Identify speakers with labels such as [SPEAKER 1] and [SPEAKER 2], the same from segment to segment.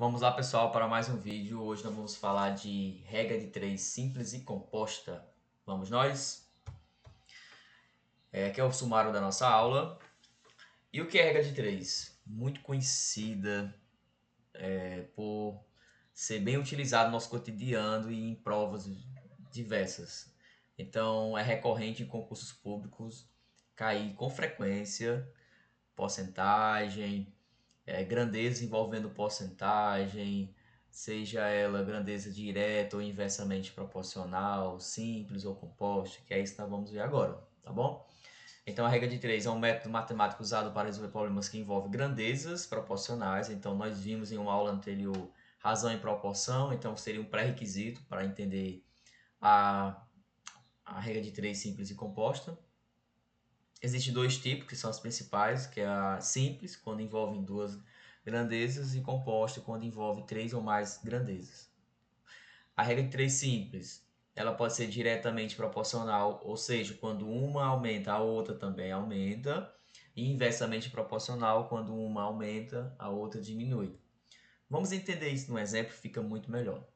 [SPEAKER 1] Vamos lá, pessoal, para mais um vídeo. Hoje nós vamos falar de regra de 3 simples e composta. Vamos nós? Aqui é o sumário da nossa aula. E o que é regra de 3? Muito conhecida por ser bem utilizada no nosso cotidiano e em provas diversas. Então, é recorrente em concursos públicos cair com frequência, porcentagem, grandeza envolvendo porcentagem, seja ela grandeza direta ou inversamente proporcional, simples ou composta, que é isso que nós vamos ver agora, tá bom? Então a regra de 3 é um método matemático usado para resolver problemas que envolvem grandezas proporcionais. Então nós vimos em uma aula anterior razão e proporção, então seria um pré-requisito para entender a, a regra de 3 simples e composta. Existem dois tipos, que são as principais, que é a simples, quando envolvem duas grandezas, e composta, quando envolve três ou mais grandezas. A regra de 3 simples, ela pode ser diretamente proporcional, ou seja, quando uma aumenta, a outra também aumenta, e inversamente proporcional, quando uma aumenta, a outra diminui. Vamos entender isso no exemplo, fica muito melhor.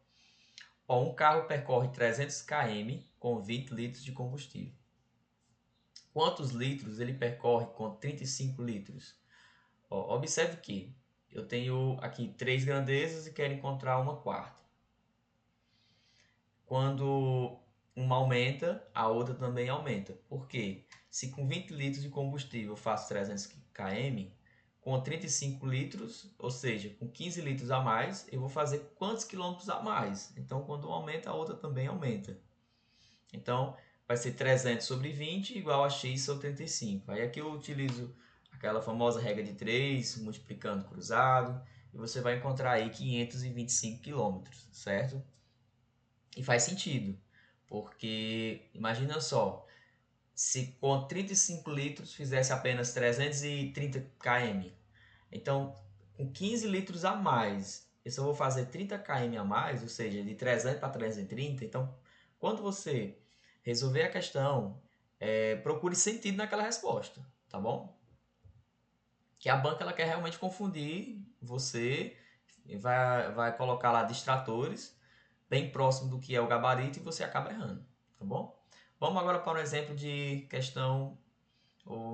[SPEAKER 1] Um carro percorre 300 km com 20 litros de combustível. Quantos litros ele percorre com 35 litros? Observe que eu tenho aqui três grandezas e quero encontrar uma quarta. Quando uma aumenta, a outra também aumenta. Por quê? Se com 20 litros de combustível eu faço 300 km, com 35 litros, ou seja, com 15 litros a mais, eu vou fazer quantos quilômetros a mais? Então, quando uma aumenta, a outra também aumenta. Então, vai ser 300 sobre 20 igual a x sobre 35. Aí aqui eu utilizo aquela famosa regra de 3, multiplicando cruzado, e você vai encontrar aí 525 quilômetros, certo? E faz sentido, porque imagina só, se com 35 litros fizesse apenas 330 km, então com 15 litros a mais, eu só vou fazer 30 km a mais, ou seja, de 300 para 330. Então, quando você resolver a questão, procure sentido naquela resposta, tá bom? Que a banca ela quer realmente confundir você, vai colocar lá distratores bem próximo do que é o gabarito e você acaba errando, tá bom? Vamos agora para um exemplo de questão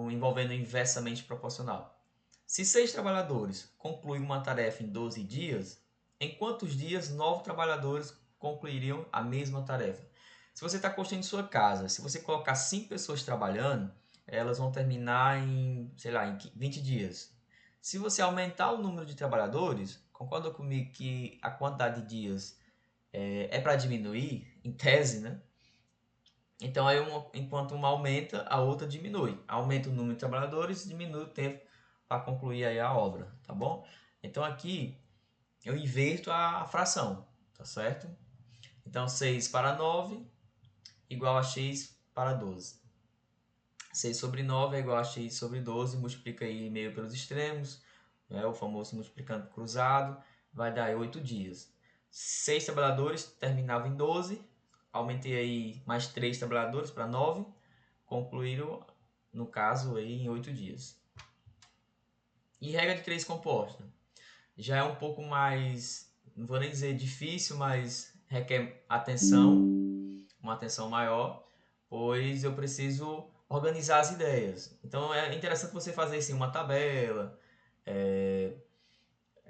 [SPEAKER 1] envolvendo inversamente proporcional. Se 6 trabalhadores concluem uma tarefa em 12 dias, em quantos dias 9 trabalhadores concluiriam a mesma tarefa? Se você está construindo sua casa, se você colocar 5 pessoas trabalhando, elas vão terminar em, sei lá, em 20 dias. Se você aumentar o número de trabalhadores, concorda comigo que a quantidade de dias é para diminuir, em tese, né? Então, aí enquanto uma aumenta, a outra diminui. Aumenta o número de trabalhadores, diminui o tempo para concluir aí a obra, tá bom? Então, aqui eu inverto a fração, tá certo? Então, 6 para 9 igual a x para 12. 6 sobre 9 é igual a x sobre 12, multiplica aí meio pelos extremos, né? O famoso multiplicando cruzado, vai dar 8 dias. 6 trabalhadores terminavam em 12, aumentei aí mais 3 trabalhadores para 9, concluíram, no caso, aí em 8 dias. E regra de 3 composta. Já é um pouco mais, não vou nem dizer difícil, mas requer atenção, uma atenção maior, pois eu preciso organizar as ideias. Então é interessante você fazer assim, uma tabela,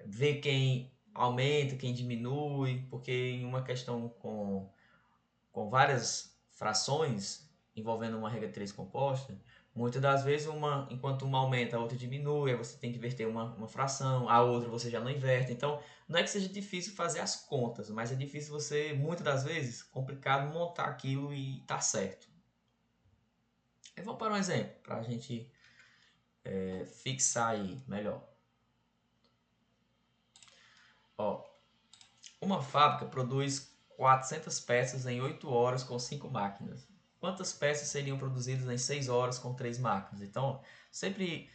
[SPEAKER 1] ver quem aumenta, quem diminui, porque em uma questão com várias frações envolvendo uma regra 3 composta, muitas das vezes enquanto uma aumenta, a outra diminui, aí você tem que inverter uma fração, a outra você já não inverte. Então, não é que seja difícil fazer as contas, mas é difícil você, muitas das vezes, complicado montar aquilo e tá certo. Aí vamos para um exemplo, para a gente fixar aí melhor. Ó, uma fábrica produz 400 peças em 8 horas com 5 máquinas. Quantas peças seriam produzidas em 6 horas com 3 máquinas? Então, sempre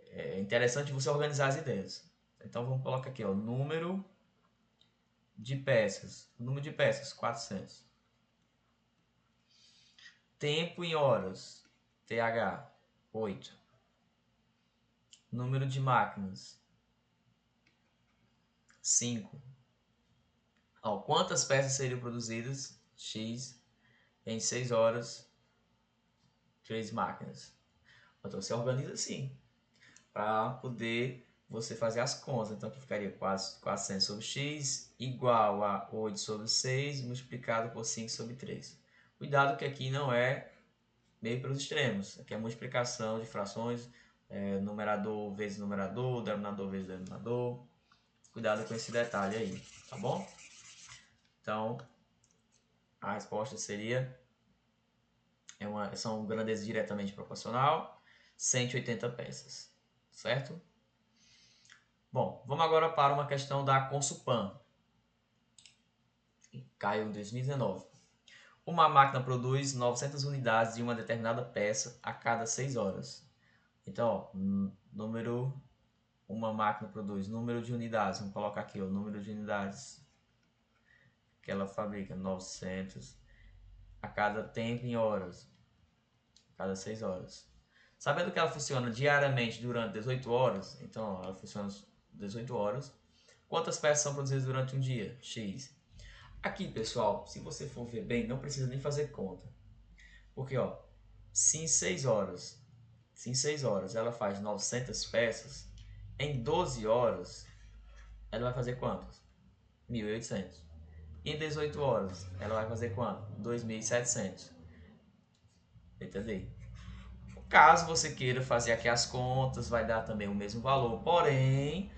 [SPEAKER 1] é interessante você organizar as ideias. Então, vamos colocar aqui, ó, número de peças. Número de peças, 400. Tempo em horas, TH, 8. Número de máquinas, 5. Ó, quantas peças seriam produzidas? X em 6 horas, 3 máquinas. Então você organiza assim, para poder você fazer as contas. Então aqui ficaria 400 sobre x igual a 8 sobre 6 multiplicado por 5 sobre 3. Cuidado que aqui não é meio pelos extremos. Aqui é multiplicação de frações, numerador vezes numerador, denominador vezes denominador. Cuidado com esse detalhe aí, tá bom? Então, a resposta seria são grandeza diretamente proporcional, 180 peças, certo? Bom, vamos agora para uma questão da Consupan. Caiu em 2019. Uma máquina produz 900 unidades de uma determinada peça a cada 6 horas. Então, ó, uma máquina produz número de unidades, vamos colocar aqui o número de unidades que ela fabrica, 900 a cada tempo em horas, a cada 6 horas. Sabendo que ela funciona diariamente durante 18 horas, então ela funciona 18 horas, quantas peças são produzidas durante um dia? X. Aqui, pessoal, se você for ver bem, não precisa nem fazer conta. Porque, ó, se em 6 horas ela faz 900 peças, em 12 horas ela vai fazer quantas? 1.800. E em 18 horas ela vai fazer quanto? 2.700. Entendeu? Caso você queira fazer aqui as contas, vai dar também o mesmo valor. Porém,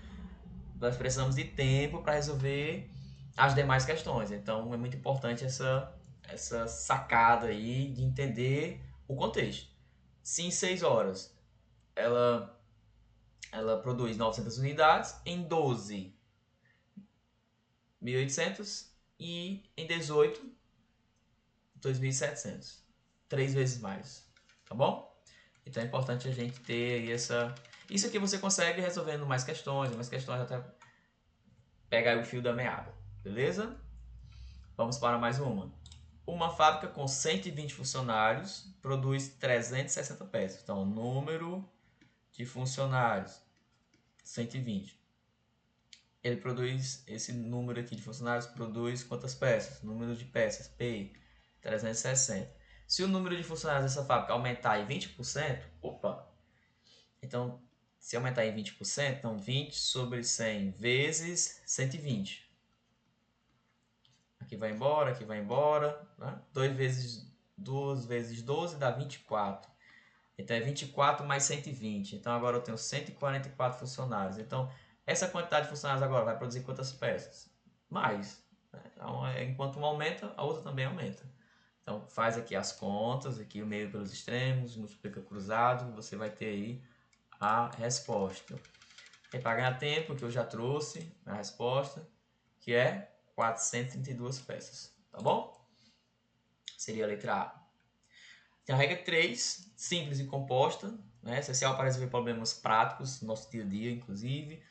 [SPEAKER 1] nós precisamos de tempo para resolver as demais questões. Então, é muito importante essa sacada aí de entender o contexto. Se em 6 horas ela produz 900 unidades, em 12, 1.800 e em 18, 2.700. 3 vezes mais, tá bom? Então é importante a gente ter aí essa... Isso aqui você consegue resolvendo mais questões até pegar o fio da meada, beleza? Vamos para mais uma. Uma fábrica com 120 funcionários produz 360 peças. Então, número de funcionários, 120. Ele produz, esse número aqui de funcionários produz quantas peças? Número de peças, P, 360. Se o número de funcionários dessa fábrica aumentar em 20%, opa! Então, se aumentar em 20%, então 20 sobre 100 vezes 120. Aqui vai embora, né? 2 vezes 12 dá 24. Então é 24 mais 120. Então agora eu tenho 144 funcionários. Então essa quantidade de funcionários agora vai produzir quantas peças? Mais. Né? Então, enquanto uma aumenta, a outra também aumenta. Então faz aqui as contas, aqui o meio pelos extremos, multiplica cruzado, você vai ter aí a resposta. E para ganhar tempo, que eu já trouxe a resposta, que é 432 peças. Tá bom? Seria a letra A. Tem a regra 3, simples e composta, né? Essencial para resolver problemas práticos, no nosso dia a dia, inclusive.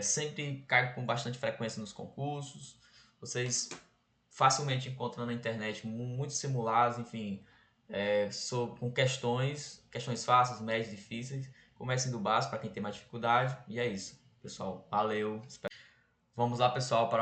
[SPEAKER 1] Sempre cai com bastante frequência nos concursos. Vocês facilmente encontram na internet muitos simulados, enfim, com questões fáceis, médias, difíceis. Comecem do básico para quem tem mais dificuldade. E é isso, pessoal. Valeu. Vamos lá, pessoal, para